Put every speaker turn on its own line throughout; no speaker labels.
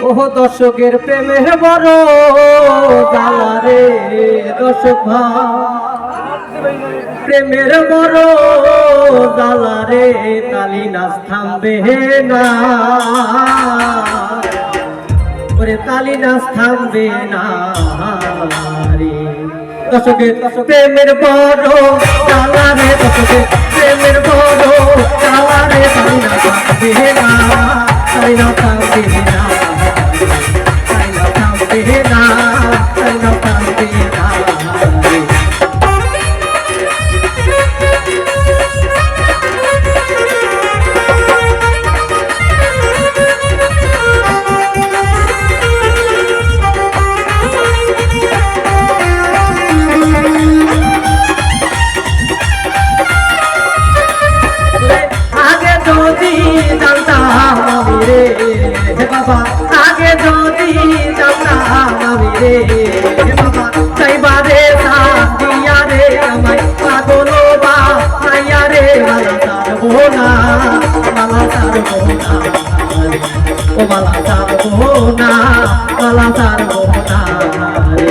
ওহ দর্শকের প্রেমের বড় জ্বালা রে দর্শক ভাই, প্রেমের বড় জ্বালা রে, তালি নাচ থামবে না, ওরে তালি নাচ থামবে না রে। দর্শকের প্রেমের বড় জ্বালা রে, দর্শকের প্রেমের বড় জ্বালা রে, তালি নাচ থামবে না, তালি নাচ থামবে না, তালি নাচ থামবে না, তালি নাচ থামবে না। বাবা আগে যদি জানতাম আমি রে, বাবা চাইবারে দিয়া রে আমায় পাগল বা মাইয়া রে, মালা ছাড়বো না, মালা ছাড়বো না, ও মালা ছাড়বো না, মালা ছাড়বো না রে।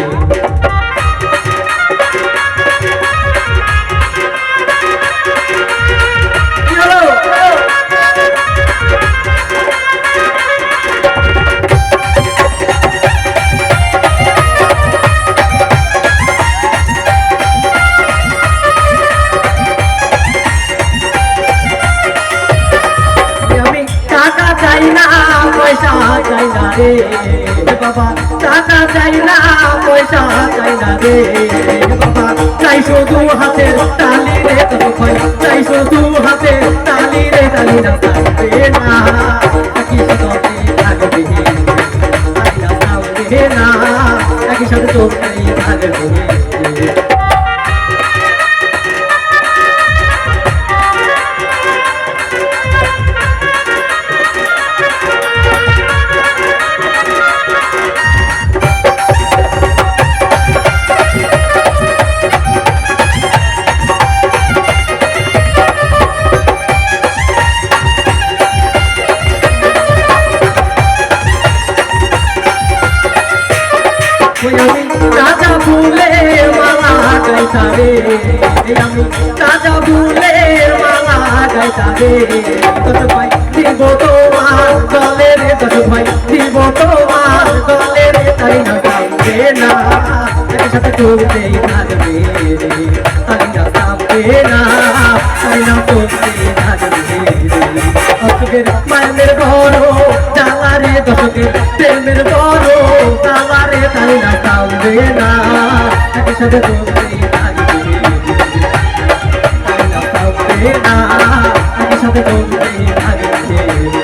চাই না পয়সা চাই না রে বাবা, টাকা চাই না পয়সা চাই না রে বাবা, চাই শুধু হাতের তালি রে তোর ভাই, চাই শুধু হাতের তালি রে, তালি না থাকবে না, একই সাথে থাকবে, তালি না থাকবে না, একই সাথে চলতেই থাকবে। আমি রাজা ফুলের মালা গাইতা রে, আমি রাজা ফুলের মালা গাইতা রে, দশ ভাই দিব তোমার গলে রে, দশ ভাই দিব তোমার গলে রে, তাই না থামবে না, একসাথে চলতেই থাকবে রে, তাই না থামবে না, তাই না চলতেই থাকবে রে। দর্শকের মায়ের বড় জ্বালা রে, দর্শকের প্রেমের বড় জ্বালা রে, তাই না থামবে না, একসাথে চলতেই থাকবে, তাই না থামবে না, একসাথে চলতেই থাকবে।